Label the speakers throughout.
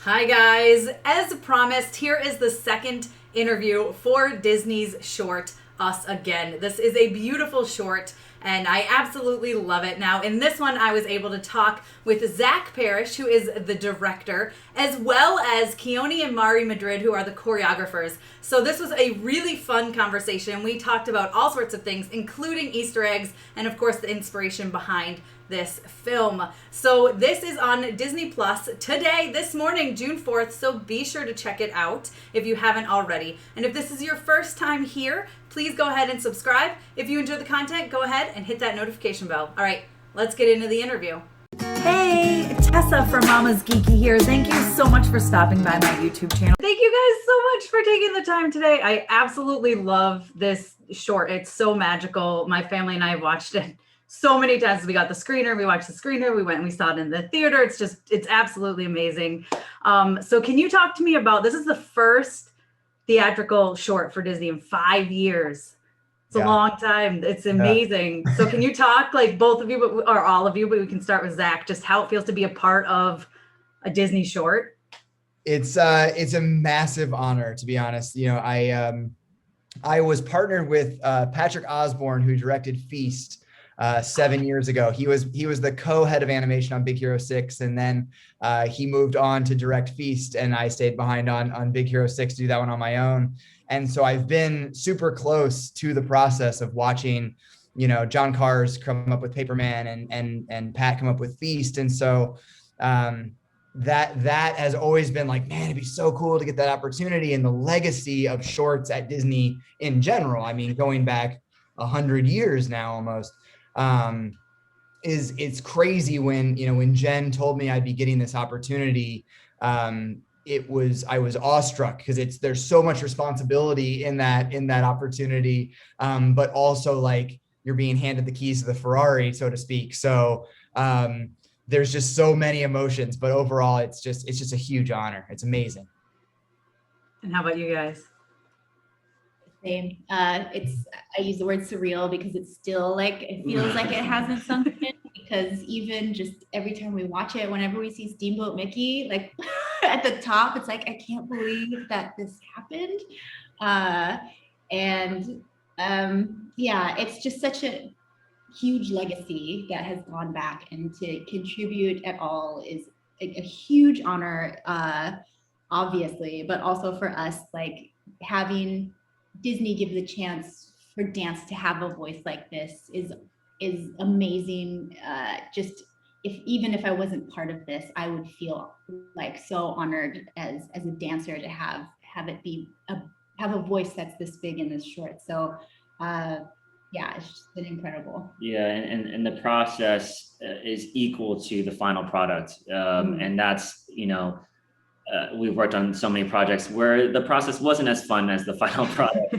Speaker 1: Hi guys, as promised, here is the second interview for Disney's short, Us Again. This is a beautiful short and I absolutely love it. Now, in this one, I was able to talk with Zach Parrish, who is the director, as well as Keone Mari Madrid, who are the choreographers. So this was a really fun conversation. We talked about all sorts of things, including Easter eggs, and of course the inspiration behind this film. So this is on Disney Plus today, this morning, June 4th, so be sure to check it out if you haven't already. And if this is your first time here, please go ahead and subscribe. If you enjoy the content, go ahead and hit that notification bell. All right, let's get into the interview. Hey, Tessa from Mama's Geeky here. Thank you so much for stopping by my YouTube channel. Thank you guys so much for taking the time today. I absolutely love this short. It's so magical. My family and I have watched it so many times. We got the screener, we watched the screener, we went and we saw it in the theater. It's absolutely amazing. So can you talk to me about, this is the first theatrical short for Disney in 5 years. It's a long time. It's amazing. So can you talk, like both of you, or all of you, but we can start with Zach, just how it feels to be a part of a Disney short?
Speaker 2: It's a massive honor, to be honest. You know, I was partnered with Patrick Osborne, who directed Feast 7 years ago. He was the co-head of animation on Big Hero 6, and then he moved on to direct Feast, and I stayed behind on Big Hero 6 to do that one on my own. And so I've been super close to the process of watching, you know, John Cars come up with Paperman and Pat come up with Feast. And so that has always been like, man, it'd be so cool to get that opportunity. And the legacy of shorts at Disney in general, I mean, going back 100 years now almost, it's crazy when Jen told me I'd be getting this opportunity. I was awestruck because there's so much responsibility in that opportunity, but also like you're being handed the keys to the Ferrari, so to speak. So there's just so many emotions, but overall it's just a huge honor. It's amazing.
Speaker 1: And how about you guys?
Speaker 3: Same. I use the word surreal because it's still like, it feels like it hasn't sunk in, because even just every time we watch it, whenever we see Steamboat Mickey, like at the top, it's like, I can't believe that this happened. Yeah, it's just such a huge legacy that has gone back, and to contribute at all is a huge honor, obviously, but also for us, like having Disney give the chance for dance to have a voice like this is amazing. Just even if I wasn't part of this, I would feel like so honored as a dancer to have it be have a voice that's this big in this short. So yeah, it's just been incredible.
Speaker 4: Yeah, and the process is equal to the final product, and that's, you know, we've worked on so many projects where the process wasn't as fun as the final product.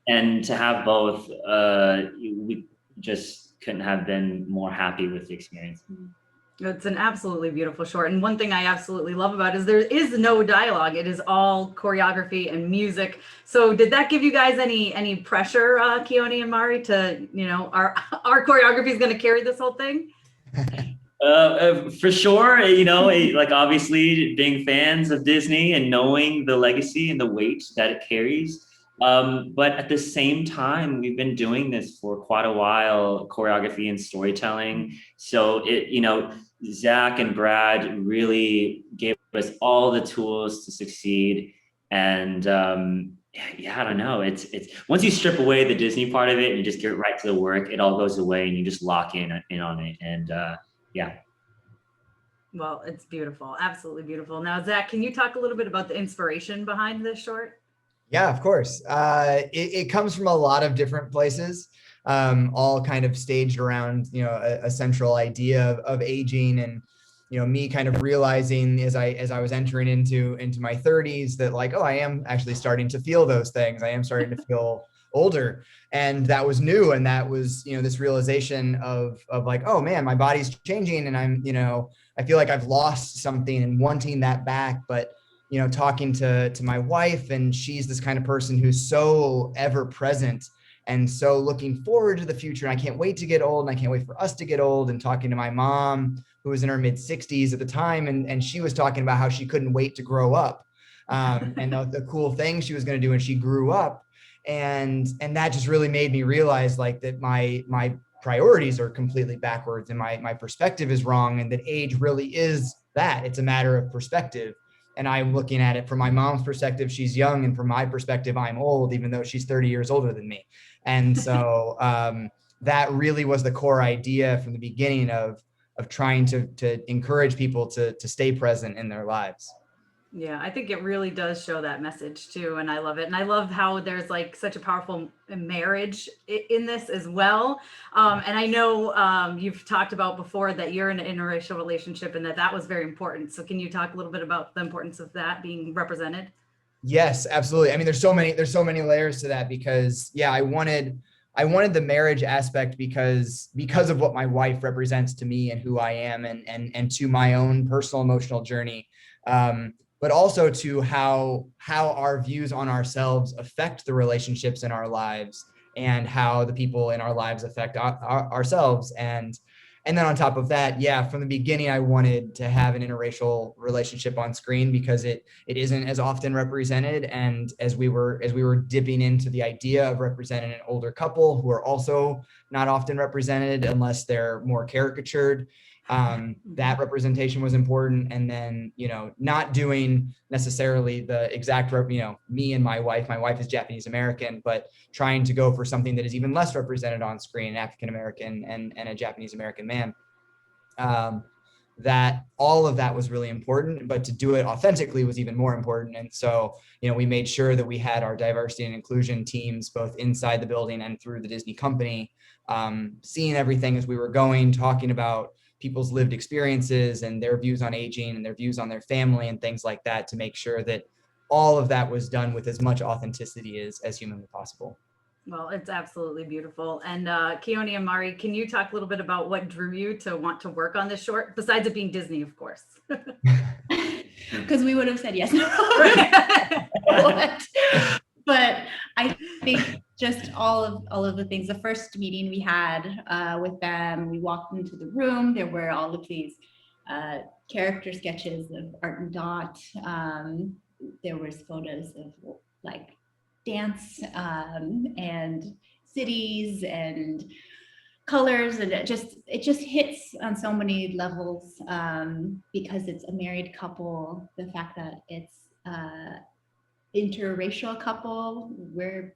Speaker 4: And to have both, we just couldn't have been more happy with the experience.
Speaker 1: It's an absolutely beautiful short. And one thing I absolutely love about it is there is no dialogue. It is all choreography and music. So did that give you guys any pressure, Keone and Mari, to, you know, our choreography is going to carry this whole thing?
Speaker 4: For sure, you know, like obviously being fans of Disney and knowing the legacy and the weight that it carries. But at the same time, we've been doing this for quite a while, choreography and storytelling. So you know, Zach and Brad really gave us all the tools to succeed. And yeah, I don't know. It's once you strip away the Disney part of it and you just get right to the work, it all goes away and you just lock in on it. And yeah.
Speaker 1: Well, it's beautiful. Absolutely beautiful. Now, Zach, can you talk a little bit about the inspiration behind this short?
Speaker 2: Yeah, of course. It comes from a lot of different places, all kind of staged around, you know, a central idea of aging, and, you know, me kind of realizing as I was entering into my 30s that, like, oh, I am actually starting to feel those things. I am starting to feel older. And that was new. And that was, you know, this realization of like, oh man, my body's changing, and I'm, you know, I feel like I've lost something and wanting that back. But, you know, talking to my wife, and she's this kind of person who's so ever present And so looking forward to the future, and I can't wait to get old, and I can't wait for us to get old, and talking to my mom, who was in her mid 60s at the time. And she was talking about how she couldn't wait to grow up, and the cool things she was going to do when she grew up. And that just really made me realize like that my priorities are completely backwards, and my perspective is wrong, and that age really is that. It's a matter of perspective. And I'm looking at it from my mom's perspective, she's young, and from my perspective, I'm old, even though she's 30 years older than me. And so that really was the core idea from the beginning of trying to encourage people to stay present in their lives.
Speaker 1: Yeah, I think it really does show that message too, and I love it. And I love how there's like such a powerful marriage in this as well. And I know you've talked about before that you're in an interracial relationship, and that was very important. So can you talk a little bit about the importance of that being represented?
Speaker 2: Yes, absolutely. I mean, there's so many layers to that, because yeah, I wanted the marriage aspect because of what my wife represents to me and who I am, and to my own personal emotional journey. But also to how our views on ourselves affect the relationships in our lives, and how the people in our lives affect ourselves. And then on top of that, yeah, from the beginning, I wanted to have an interracial relationship on screen because it isn't as often represented. And as we were dipping into the idea of representing an older couple who are also not often represented unless they're more caricatured, that representation was important. And then, not doing necessarily the exact, me and my wife is Japanese American, but trying to go for something that is even less represented on screen, an African American and a Japanese American man. That all of that was really important, but to do it authentically was even more important. And so, we made sure that we had our diversity and inclusion teams both inside the building and through the Disney company, seeing everything as we were going, talking about people's lived experiences and their views on aging and their views on their family and things like that, to make sure that all of that was done with as much authenticity as humanly possible.
Speaker 1: Well, it's absolutely beautiful. And Keone and Mari, can you talk a little bit about what drew you to want to work on this short, besides it being Disney, of course?
Speaker 3: Because we would have said yes. But I think just all of the things. The first meeting we had with them, we walked into the room. There were all of these character sketches of Art and Dot. There was photos of like dance and cities and colors, and it just hits on so many levels, because it's a married couple. The fact that it's interracial couple, we're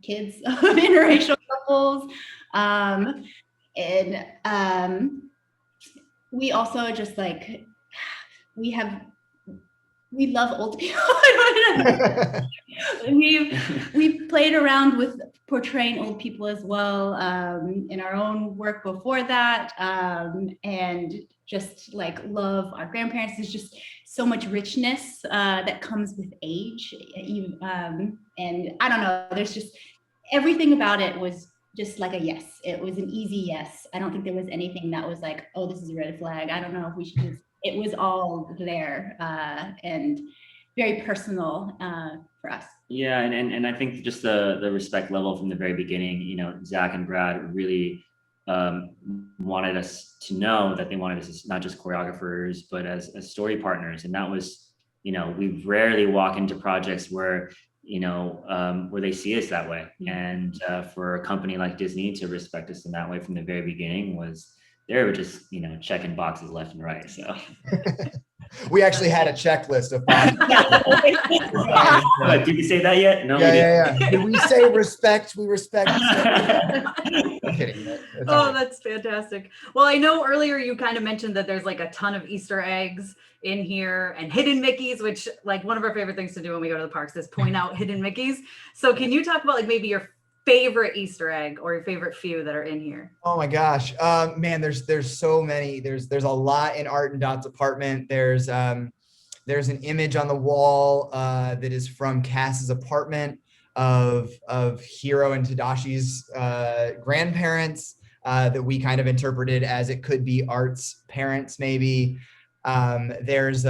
Speaker 3: kids of interracial couples, and we also just like we love old people. We've played around with portraying old people as well, in our own work before that, and just like love our grandparents. There's just so much richness that comes with age, and I don't know, there's just everything about it was just like a yes. It was an easy yes. I don't think there was anything that was like, oh, this is a red flag, I don't know if we should. It was all there, and very personal for us.
Speaker 4: Yeah, and I think just the respect level from the very beginning, Zach and Brad really wanted us to know that they wanted us as not just choreographers, but as story partners. And that was, we rarely walk into projects where they see us that way. And for a company like Disney to respect us in that way from the very beginning they were just, checking boxes left and right. So
Speaker 2: we actually had a checklist of
Speaker 4: did we say that yet? No,
Speaker 2: yeah. Did we say respect? We respect. I'm kidding.
Speaker 1: That's fantastic. Well, I know earlier you kind of mentioned that there's like a ton of Easter eggs in here and hidden Mickeys, which like one of our favorite things to do when we go to the parks is point out hidden Mickeys. So can you talk about like maybe your favorite Easter egg or your favorite few that are in here?
Speaker 2: Oh my gosh, man, there's so many. There's a lot in Art and Dot's apartment. There's an image on the wall that is from Cass's apartment of Hiro and Tadashi's grandparents that we kind of interpreted as it could be Art's parents, maybe. There's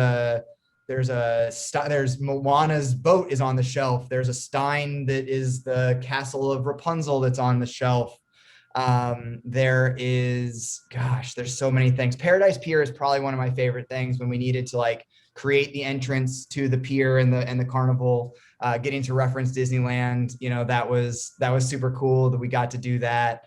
Speaker 2: there's Moana's boat is on the shelf. There's a Stein that is the castle of Rapunzel that's on the shelf. There's so many things. Paradise Pier is probably one of my favorite things when we needed to like create the entrance to the pier and the carnival, getting to reference Disneyland. That was super cool that we got to do that.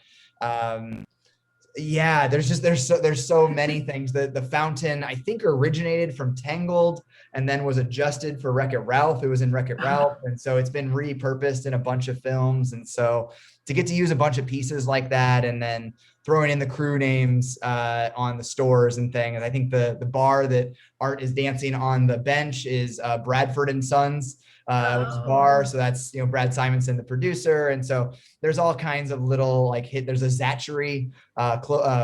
Speaker 2: Yeah, there's so many things. The fountain, I think, originated from Tangled and then was adjusted for Wreck-It Ralph. It was in Wreck-It Ralph, and so it's been repurposed in a bunch of films. And so to get to use a bunch of pieces like that, and then throwing in the crew names on the stores and things. I think the bar that Art is dancing on the bench is Bradford and Sons. Bar. So that's, Brad Simonson, the producer. And so there's all kinds of little there's a Zachery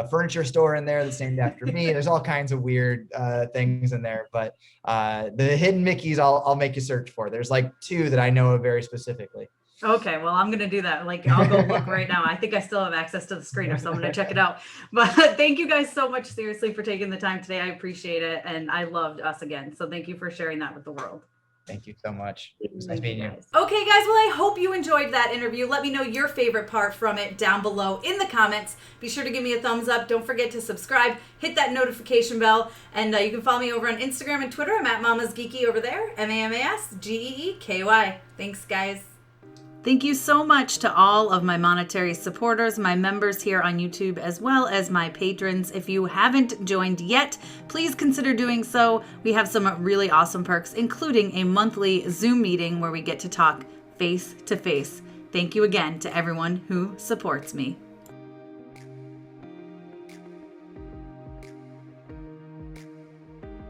Speaker 2: furniture store in there that's named after me. There's all kinds of weird things in there, but the hidden Mickeys, I'll make you search for. There's like 2 that I know of very specifically.
Speaker 1: Okay, well, I'm going to do that. I'll go look right now. I think I still have access to the screener, so I'm going to check it out. But thank you guys so much, seriously, for taking the time today. I appreciate it. And I loved Us Again. So thank you for sharing that with the world.
Speaker 2: Thank you so much. It was nice meeting you.
Speaker 1: Okay, guys. Well, I hope you enjoyed that interview. Let me know your favorite part from it down below in the comments. Be sure to give me a thumbs up. Don't forget to subscribe. Hit that notification bell. And you can follow me over on Instagram and Twitter. I'm at Mama's Geeky over there. MAMASGEEKY. Thanks, guys. Thank you so much to all of my monetary supporters, my members here on YouTube, as well as my patrons. If you haven't joined yet, please consider doing so. We have some really awesome perks, including a monthly Zoom meeting where we get to talk face to face. Thank you again to everyone who supports me.